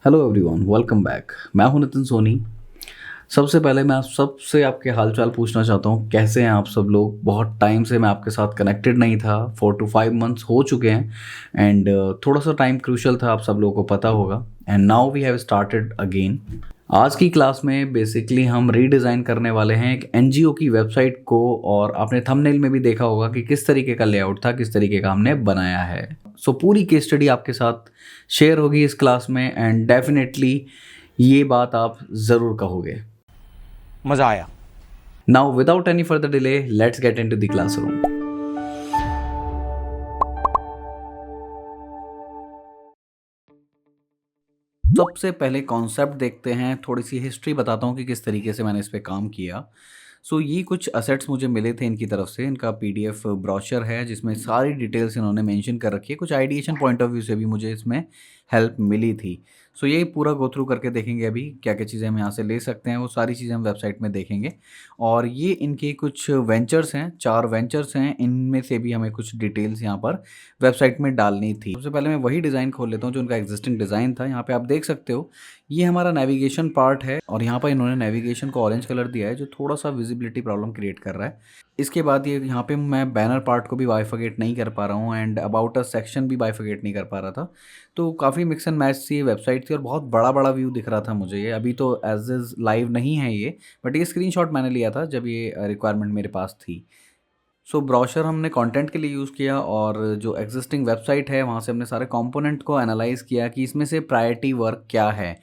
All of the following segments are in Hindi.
Hello everyone, welcome back. मैं हूं नितिन सोनी। सबसे पहले मैं आप सबसे आपके हालचाल पूछना चाहता हूं, कैसे हैं आप सब लोग। बहुत टाइम से मैं आपके साथ कनेक्टेड नहीं था, 4 to 5 मंथ्स हो चुके हैं। एंड थोड़ा सा टाइम क्रूशल था, आप सब लोगों को पता होगा। And now we have started again. आज की क्लास में बेसिकली हम रीडिज़ाइन करने वाले हैं एक एनजीओ की वेबसाइट को। और आपने थंबनेल में भी देखा होगा कि किस तरीके का लेआउट था, किस तरीके का हमने बनाया है। सो पूरी केस स्टडी आपके साथ शेयर होगी इस क्लास में, एंड डेफिनेटली ये बात आप ज़रूर कहोगे। मजा आया। Now without any further delay, let's get into the classroom. सबसे पहले कॉन्सेप्ट देखते हैं, थोड़ी सी हिस्ट्री बताता हूँ कि किस तरीके से मैंने इस पे काम किया। ये कुछ असेट्स मुझे मिले थे इनकी तरफ से। इनका पीडीएफ ब्रोशर है जिसमें सारी डिटेल्स इन्होंने मेंशन कर रखी है। कुछ आइडिएशन पॉइंट ऑफ व्यू से भी मुझे इसमें हेल्प मिली थी। ये पूरा गो थ्रू करके देखेंगे अभी क्या क्या चीज़ें हम यहाँ से ले सकते हैं, वो सारी चीज़ें हम वेबसाइट में देखेंगे। और ये इनके कुछ वेंचर्स हैं, 4 वेंचर्स हैं, इनमें से भी हमें कुछ डिटेल्स यहाँ पर वेबसाइट में डालनी थी। सबसे पहले मैं वही डिज़ाइन खोल लेता हूँ जो उनका एग्जिस्टिंग डिज़ाइन था। यहाँ पे आप देख सकते हो, ये हमारा नेविगेशन पार्ट है और यहाँ पर इन्होंने नेविगेशन को ऑरेंज कलर दिया है जो थोड़ा सा विजिबिलिटी प्रॉब्लम क्रिएट कर रहा है। इसके बाद ये यहाँ पे मैं बैनर पार्ट को भी बाइफिकेट नहीं कर पा रहा हूँ, एंड अबाउट अस सेक्शन भी बाइफिकेट नहीं कर पा रहा था। तो काफ़ी मिक्स एंड मैच सी वेबसाइट थी और बहुत बड़ा बड़ा व्यू दिख रहा था मुझे। ये अभी तो एज इज़ लाइव नहीं है ये, बट ये स्क्रीनशॉट मैंने लिया था जब ये रिक्वायरमेंट मेरे पास थी। ब्रोशर हमने कंटेंट के लिए यूज़ किया, और जो एग्जिस्टिंग वेबसाइट है वहाँ से हमने सारे कंपोनेंट को एनालाइज किया कि इसमें से प्रायोरिटी वर्क क्या है।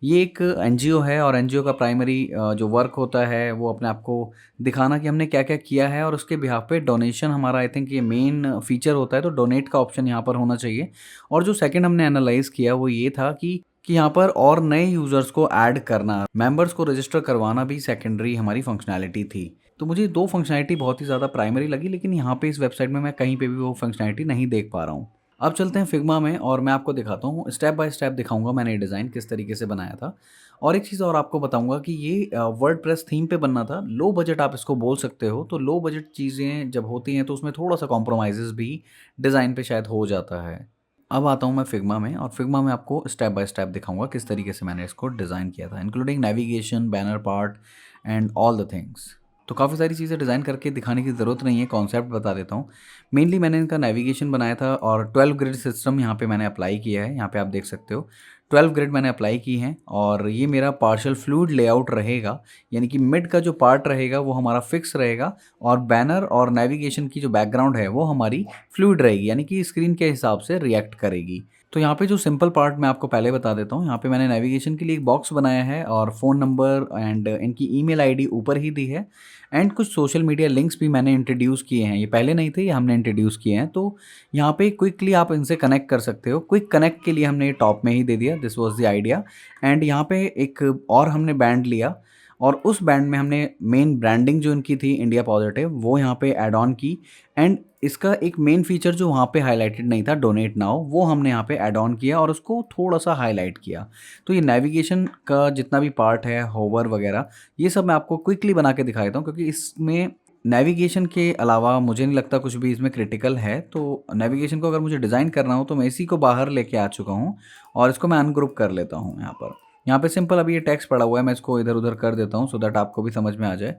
ये एक एनजीओ है और एनजीओ का प्राइमरी जो वर्क होता है वो अपने आप को दिखाना कि हमने क्या क्या किया है, और उसके बिहाफ पे डोनेशन हमारा आई थिंक ये मेन फीचर होता है। तो डोनेट का ऑप्शन यहाँ पर होना चाहिए। और जो सेकंड हमने एनालाइज किया वो ये था कि यहाँ पर और नए यूज़र्स को ऐड करना, मेंबर्स को रजिस्टर करवाना भी सेकेंडरी हमारी फंक्शनैलिटी थी। तो मुझे 2 फंक्शनैलिटी बहुत ही ज़्यादा प्राइमरी लगी, लेकिन यहाँ पे इस वेबसाइट में मैं कहीं पे भी वो फंक्शनैलिटी नहीं देख पा रहा हूँ। अब चलते हैं फिग्मा में और मैं आपको दिखाता हूँ, स्टेप बाय स्टेप दिखाऊंगा मैंने ये डिज़ाइन किस तरीके से बनाया था। और एक चीज़ और आपको बताऊंगा कि ये वर्डप्रेस थीम पे बनना था। लो बजट आप इसको बोल सकते हो। तो लो बजट चीज़ें जब होती हैं तो उसमें थोड़ा सा कॉम्प्रोमाइज़ेस भी डिज़ाइन पे शायद हो जाता है। अब आता हूँ मैं फिग्मा में, और फिग्मा में आपको स्टेप बाय स्टेप दिखाऊंगा किस तरीके से मैंने इसको डिज़ाइन किया था, including navigation, banner part and all the things. तो काफ़ी सारी चीज़ें डिज़ाइन करके दिखाने की ज़रूरत नहीं है, कॉन्सेप्ट बता देता हूँ। मेनली मैंने इनका नेविगेशन बनाया था और 12 ग्रिड सिस्टम यहाँ पे मैंने अप्लाई किया है। यहाँ पे आप देख सकते हो 12 ग्रिड मैंने अप्लाई की हैं, और ये मेरा पार्शियल फ्लूइड लेआउट रहेगा। यानी कि मिड का जो पार्ट रहेगा वो हमारा फिक्स रहेगा, और बैनर और नेविगेशन की जो बैकग्राउंड है वो हमारी फ्लूइड रहेगी, यानी कि स्क्रीन के हिसाब से रिएक्ट करेगी। तो यहाँ पे जो सिंपल पार्ट मैं आपको पहले बता देता हूँ। यहाँ पे मैंने नेविगेशन के लिए एक बॉक्स बनाया है और फ़ोन नंबर एंड इनकी ईमेल आईडी ऊपर ही दी है। एंड कुछ सोशल मीडिया लिंक्स भी मैंने इंट्रोड्यूस किए हैं, ये पहले नहीं थे, ये हमने इंट्रोड्यूस किए हैं। तो यहाँ पे क्विकली आप इनसे कनेक्ट कर सकते हो। क्विक कनेक्ट के लिए हमने ये टॉप में ही दे दिया, this was the idea. And यहाँ पे एक और हमने बैंड लिया, और उस बैंड में हमने मेन ब्रांडिंग जो इनकी थी इंडिया पॉजिटिव वो यहाँ पे ऐड ऑन की। एंड इसका एक मेन फीचर जो वहाँ पे हाईलाइटेड नहीं था, डोनेट नाउ, वो हमने यहाँ पे ऐड ऑन किया और उसको थोड़ा सा हाईलाइट किया। तो ये नेविगेशन का जितना भी पार्ट है, होवर वगैरह, ये सब मैं आपको क्विकली बना के दिखा देता हूँ, क्योंकि इसमें नेविगेशन के अलावा मुझे नहीं लगता कुछ भी इसमें क्रिटिकल है। तो नेविगेशन को अगर मुझे डिज़ाइन करना हो तो मैं इसी को बाहर लेके आ चुका हूँ, और इसको मैं अनग्रुप कर लेता हूँ यहाँ पर। यहाँ पे सिंपल अभी ये टेक्स्ट पड़ा हुआ है, मैं इसको इधर उधर कर देता हूँ सो दैट आपको भी समझ में आ जाए।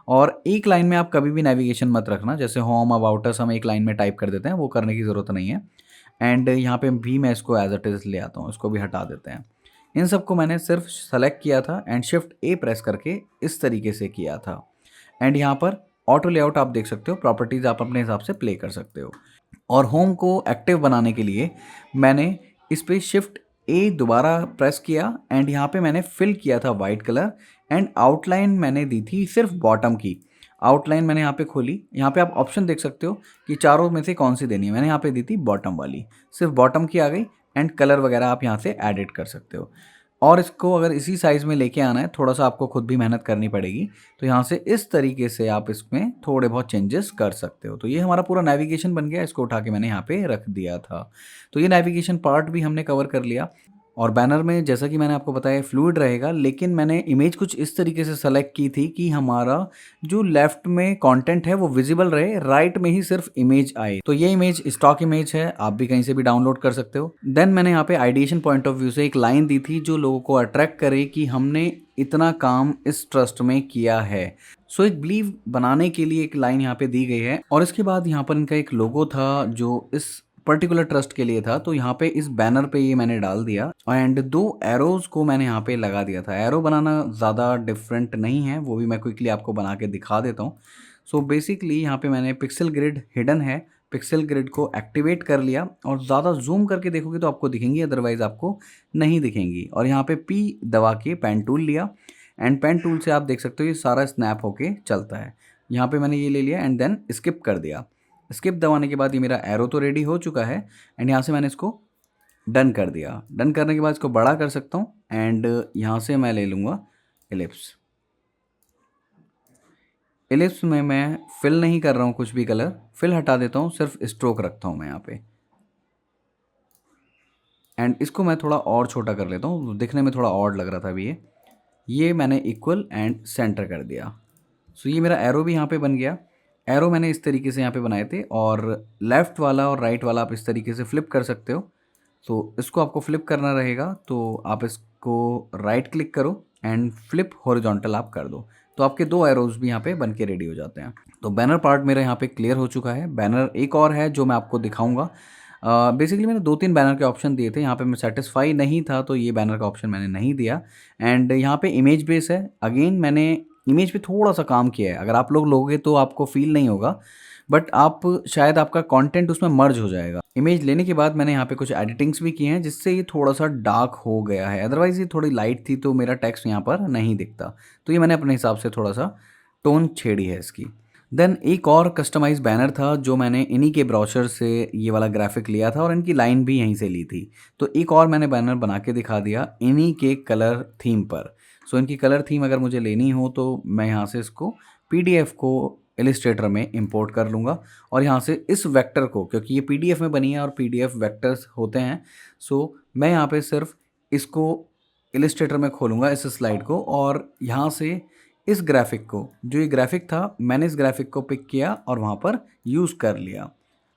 और एक लाइन में आप कभी भी नेविगेशन मत रखना, जैसे होम, अबाउट अस हम एक लाइन में टाइप कर देते हैं, वो करने की ज़रूरत नहीं है। एंड यहाँ पे भी मैं इसको एज इट इज़ ले आता हूँ, इसको भी हटा देते हैं। इन सबको मैंने सिर्फ सेलेक्ट किया था एंड शिफ्ट ए प्रेस करके इस तरीके से किया था। एंड यहाँ पर ऑटो लेआउट आप देख सकते हो, प्रॉपर्टीज़ आप अपने हिसाब से प्ले कर सकते हो। और होम को एक्टिव बनाने के लिए मैंने इस पे शिफ्ट ए दोबारा प्रेस किया, एंड यहाँ पे मैंने फिल किया था वाइट कलर। एंड आउटलाइन मैंने दी थी सिर्फ बॉटम की। आउटलाइन मैंने यहाँ पे खोली, यहाँ पे आप ऑप्शन देख सकते हो कि चारों में से कौन सी देनी है। मैंने यहाँ पे दी थी बॉटम वाली, सिर्फ बॉटम की आ गई। एंड कलर वगैरह आप यहाँ से एडिट कर सकते हो। और इसको अगर इसी साइज़ में लेके आना है, थोड़ा सा आपको खुद भी मेहनत करनी पड़ेगी। तो यहाँ से इस तरीके से आप इसमें थोड़े बहुत चेंजेस कर सकते हो। तो ये हमारा पूरा नेविगेशन बन गया, इसको उठा के मैंने यहाँ पे रख दिया था। तो ये नेविगेशन पार्ट भी हमने कवर कर लिया। और बैनर में जैसा कि मैंने आपको बताया फ्लूइड रहेगा, लेकिन मैंने इमेज कुछ इस तरीके से सेलेक्ट की थी कि हमारा जो लेफ्ट में कंटेंट है वो विजिबल रहे, राइट में ही सिर्फ इमेज आए। तो ये इमेज स्टॉक इमेज है, आप भी कहीं से भी डाउनलोड कर सकते हो। देन मैंने यहाँ पे आइडिएशन पॉइंट ऑफ व्यू से एक लाइन दी थी जो लोगों को अट्रैक्ट करे कि हमने इतना काम इस ट्रस्ट में किया है। सो एक बिलीव बनाने के लिए एक लाइन यहाँ पे दी गई है। और इसके बाद यहाँ पर इनका एक लोगो था जो इस पर्टिकुलर ट्रस्ट के लिए था, तो यहाँ पे इस बैनर पे ये मैंने डाल दिया एंड 2 एरोज को मैंने यहाँ पे लगा दिया था। एरो बनाना ज़्यादा डिफरेंट नहीं है, वो भी मैं क्विकली आपको बना के दिखा देता हूँ। सो बेसिकली यहाँ पे मैंने पिक्सल ग्रिड हिडन है, पिक्सल ग्रिड को एक्टिवेट कर लिया और ज़्यादा जूम करके देखोगे तो आपको दिखेंगी, अदरवाइज आपको नहीं दिखेंगी। और यहाँ पे P दबा के पेन टूल लिया एंड पेन टूल से आप देख सकते हो ये सारा स्नैप होके चलता है। यहाँ पे मैंने ये ले लिया एंड देन स्किप कर दिया। स्किप दबाने के बाद ये मेरा एरो तो रेडी हो चुका है एंड यहाँ से मैंने इसको डन कर दिया। डन करने के बाद इसको बड़ा कर सकता हूँ एंड यहाँ से मैं ले लूँगा एलिप्स। एलिप्स में मैं फिल नहीं कर रहा हूँ कुछ भी कलर, फिल हटा देता हूँ, सिर्फ स्ट्रोक रखता हूँ मैं यहाँ पे एंड इसको मैं थोड़ा और छोटा कर लेता हूँ, दिखने में थोड़ा ऑड लग रहा था अभी ये मैंने इक्वल एंड सेंटर कर दिया। सो ये मेरा एरो भी यहाँ पे बन गया। एरो मैंने इस तरीके से यहाँ पे बनाए थे और लेफ़्ट वाला और राइट वाला आप इस तरीके से फ्लिप कर सकते हो। तो इसको आपको फ्लिप करना रहेगा, तो आप इसको राइट क्लिक करो एंड फ्लिप हॉरिजॉन्टल आप कर दो, तो आपके 2 एरोज भी यहाँ पे बन के रेडी हो जाते हैं। तो बैनर पार्ट मेरा यहाँ पे क्लियर हो चुका है। बैनर एक और है जो मैं आपको दिखाऊंगा। बेसिकली मैंने 2-3 बैनर के ऑप्शन दिए थे, यहाँ पे मैं सेटिस्फाई नहीं था तो ये बैनर का ऑप्शन मैंने नहीं दिया। एंड यहाँ पे इमेज बेस है, अगेन मैंने इमेज पे थोड़ा सा काम किया है। अगर आप लोग लोगे तो आपको फील नहीं होगा, बट आप शायद आपका कंटेंट उसमें मर्ज हो जाएगा। इमेज लेने के बाद मैंने यहाँ पे कुछ एडिटिंग्स भी किए हैं जिससे ये थोड़ा सा डार्क हो गया है, अदरवाइज़ ये थोड़ी लाइट थी तो मेरा टेक्स्ट यहाँ पर नहीं दिखता। तो ये मैंने अपने हिसाब से थोड़ा सा टोन छेड़ी है इसकी। देन एक और कस्टमाइज बैनर था जो मैंने इन्हीं के ब्रोशर से ये वाला ग्राफिक लिया था और इनकी लाइन भी यहीं से ली थी। तो एक और मैंने बैनर बना के दिखा दिया इन्हीं के कलर थीम पर। सो इनकी कलर थीम अगर मुझे लेनी हो तो मैं यहाँ से इसको PDF को इलिस्ट्रेटर में इंपोर्ट कर लूँगा और यहाँ से इस वेक्टर को, क्योंकि ये PDF में बनी है और PDF वेक्टर्स होते हैं, सो मैं यहाँ पे सिर्फ इसको इलिस्ट्रेटर में खोलूँगा इस स्लाइड को और यहाँ से इस ग्राफिक को, जो ये ग्राफिक था मैंने इस ग्राफिक को पिक किया और वहाँ पर यूज़ कर लिया।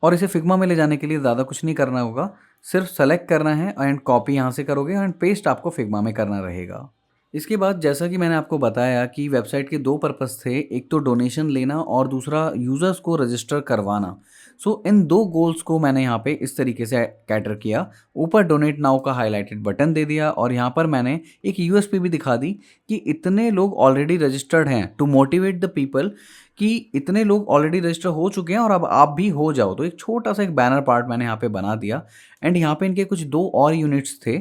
और इसे फिग्मा में ले जाने के लिए ज़्यादा कुछ नहीं करना होगा, सिर्फ सेलेक्ट करना है एंड कॉपी यहाँ से करोगे एंड पेस्ट आपको फिग्मा में करना रहेगा। इसके बाद जैसा कि मैंने आपको बताया कि वेबसाइट के 2 पर्पस थे, एक तो डोनेशन लेना और दूसरा यूज़र्स को रजिस्टर करवाना। सो इन 2 गोल्स को मैंने यहाँ पे इस तरीके से कैटर किया। ऊपर डोनेट नाउ का हाईलाइटेड बटन दे दिया और यहाँ पर मैंने एक यूएसपी भी दिखा दी कि इतने लोग ऑलरेडी रजिस्टर्ड हैं, टू मोटिवेट द पीपल कि इतने लोग ऑलरेडी रजिस्टर हो चुके हैं और अब आप भी हो जाओ। तो एक छोटा सा एक बैनर पार्ट मैंने यहाँ पे बना दिया एंड यहाँ पे इनके कुछ 2 और यूनिट्स थे,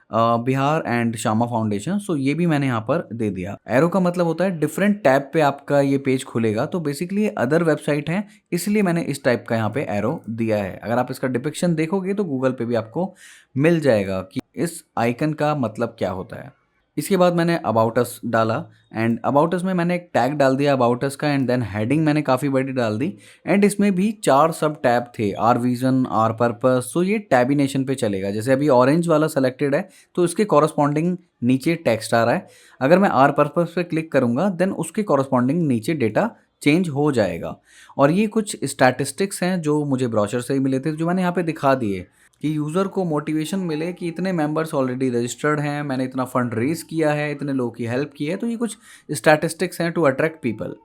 बिहार एंड श्यामा फाउंडेशन, सो ये भी मैंने यहाँ पर दे दिया। एरो का मतलब होता है डिफरेंट टैब पे आपका ये पेज खुलेगा, तो बेसिकली अदर वेबसाइट है इसलिए मैंने इस टाइप का यहाँ पे एरो दिया है। अगर आप इसका डिपिक्शन देखोगे तो गूगल पे भी आपको मिल जाएगा कि इस आइकन का मतलब क्या होता है। इसके बाद मैंने अबाउट अस डाला एंड अबाउट अस में मैंने एक टैग डाल दिया अबाउट अस का एंड देन हेडिंग मैंने काफ़ी बड़ी डाल दी एंड इसमें भी 4 सब टैब थे, आर विजन, आर पर्पस। सो ये टैबिनेशन पे चलेगा, जैसे अभी ऑरेंज वाला सेलेक्टेड है तो इसके कॉरस्पॉन्डिंग नीचे टेक्स्ट आ रहा है। अगर मैं आर पर्पस पे क्लिक करूँगा देन उसके कॉरस्पॉन्डिंग नीचे डेटा चेंज हो जाएगा। और ये कुछ स्टैटिस्टिक्स हैं जो मुझे ब्रोशर से ही मिले थे, जो मैंने यहाँ पे दिखा दिए कि यूज़र को मोटिवेशन मिले कि इतने मेंबर्स ऑलरेडी रजिस्टर्ड हैं, मैंने इतना फंड रेज किया है, इतने लोगों की हेल्प की है। तो ये कुछ स्टैटिस्टिक्स हैं to attract people.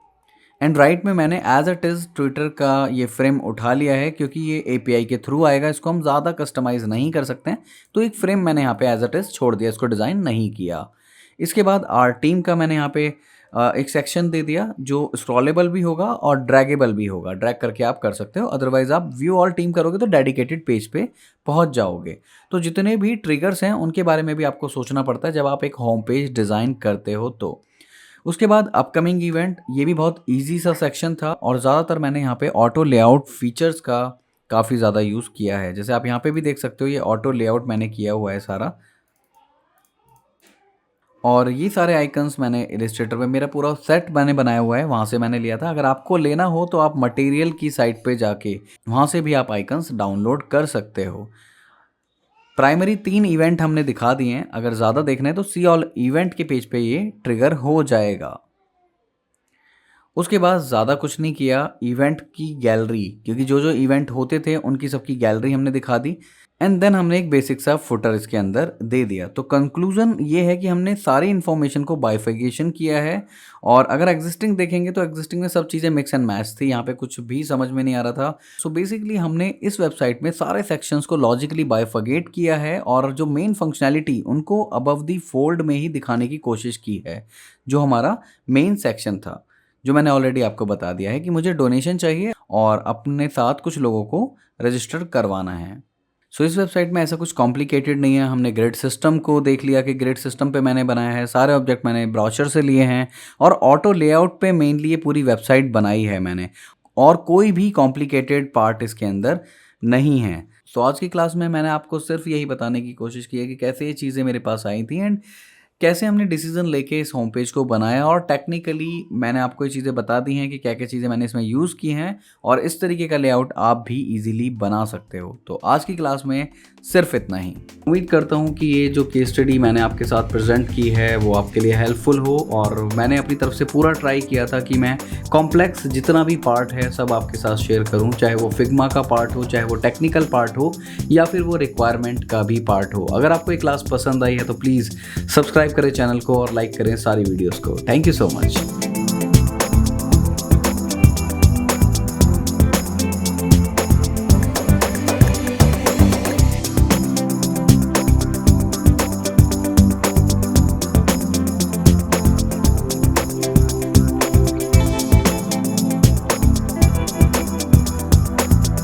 And right में मैंने एज इट इज़ ट्विटर का ये फ्रेम उठा लिया है क्योंकि ये API के थ्रू आएगा, इसको हम ज़्यादा कस्टमाइज़ नहीं कर सकते हैं, तो एक फ्रेम मैंने यहाँ पे एज इट इज़ छोड़ दिया, इसको डिज़ाइन नहीं किया। इसके बाद आर टीम का मैंने यहाँ पे एक सेक्शन दे दिया जो स्क्रॉलेबल भी होगा और ड्रैगेबल भी होगा, ड्रैग करके आप कर सकते हो, अदरवाइज आप व्यू ऑल टीम करोगे तो डेडिकेटेड पेज पे पहुंच जाओगे। तो जितने भी ट्रिगर्स हैं उनके बारे में भी आपको सोचना पड़ता है जब आप एक होम पेज डिज़ाइन करते हो। तो उसके बाद अपकमिंग इवेंट, ये भी बहुत ईजी सा सेक्शन था और ज़्यादातर मैंने यहाँ पे ऑटो लेआउट फीचर्स का काफ़ी ज़्यादा यूज़ किया है। जैसे आप यहाँ पे भी देख सकते हो ये ऑटो लेआउट मैंने किया हुआ है सारा, और ये सारे आइकन्स मैंने इलिस्ट्रेटर में मेरा पूरा सेट मैंने बनाया हुआ है, वहाँ से मैंने लिया था। अगर आपको लेना हो तो आप मटेरियल की साइट पे जाके वहाँ से भी आप आइकन्स डाउनलोड कर सकते हो। प्राइमरी 3 इवेंट हमने दिखा दिए हैं। अगर ज़्यादा देखना है तो सी ऑल इवेंट के पेज पे ये ट्रिगर हो जाएगा। उसके बाद ज़्यादा कुछ नहीं किया, इवेंट की गैलरी, क्योंकि जो जो इवेंट होते थे उनकी सबकी गैलरी हमने दिखा दी एंड देन हमने एक बेसिक सा फुटर इसके अंदर दे दिया। तो कंक्लूजन ये है कि हमने सारी इन्फॉर्मेशन को बाइफिकेशन किया है और अगर एग्जिस्टिंग देखेंगे तो एग्जिस्टिंग में सब चीज़ें मिक्स एंड मैच थी, यहाँ पे कुछ भी समझ में नहीं आ रहा था। सो बेसिकली हमने इस वेबसाइट में सारे सेक्शंस को लॉजिकली बाइफिकेट किया है और जो मेन फंक्शनैलिटी उनको अबव दी फोल्ड में ही दिखाने की कोशिश की है, जो हमारा मेन सेक्शन था, जो मैंने ऑलरेडी आपको बता दिया है कि मुझे डोनेशन चाहिए और अपने साथ कुछ लोगों को रजिस्टर करवाना है। सो इस वेबसाइट में ऐसा कुछ कॉम्प्लिकेटेड नहीं है। हमने ग्रिड सिस्टम को देख लिया कि ग्रिड सिस्टम पे मैंने बनाया है, सारे ऑब्जेक्ट मैंने ब्राउचर से लिए हैं और ऑटो लेआउट पे मेनली ये पूरी वेबसाइट बनाई है मैंने, और कोई भी कॉम्प्लिकेटेड पार्ट इसके अंदर नहीं है। सो आज की क्लास में मैंने आपको सिर्फ यही बताने की कोशिश की है कि कैसे ये चीज़ें मेरे पास आई थी एंड कैसे हमने डिसीजन लेके इस होम पेज को बनाया, और टेक्निकली मैंने आपको ये चीज़ें बता दी हैं कि क्या क्या चीज़ें मैंने इसमें यूज़ की हैं और इस तरीके का लेआउट आप भी इजीली बना सकते हो। तो आज की क्लास में सिर्फ इतना ही। उम्मीद करता हूँ कि ये जो केस स्टडी मैंने आपके साथ प्रेजेंट की है वो आपके लिए हेल्पफुल हो, और मैंने अपनी तरफ से पूरा ट्राई किया था कि मैं कॉम्प्लेक्स जितना भी पार्ट है सब आपके साथ शेयर करूँ, चाहे वो फिग्मा का पार्ट हो, चाहे वो टेक्निकल पार्ट हो, या फिर वो रिक्वायरमेंट का भी पार्ट हो। अगर आपको ये क्लास पसंद आई है तो प्लीज़ सब्सक्राइब करें चैनल को और लाइक करें सारी वीडियोस को। Thank you so much.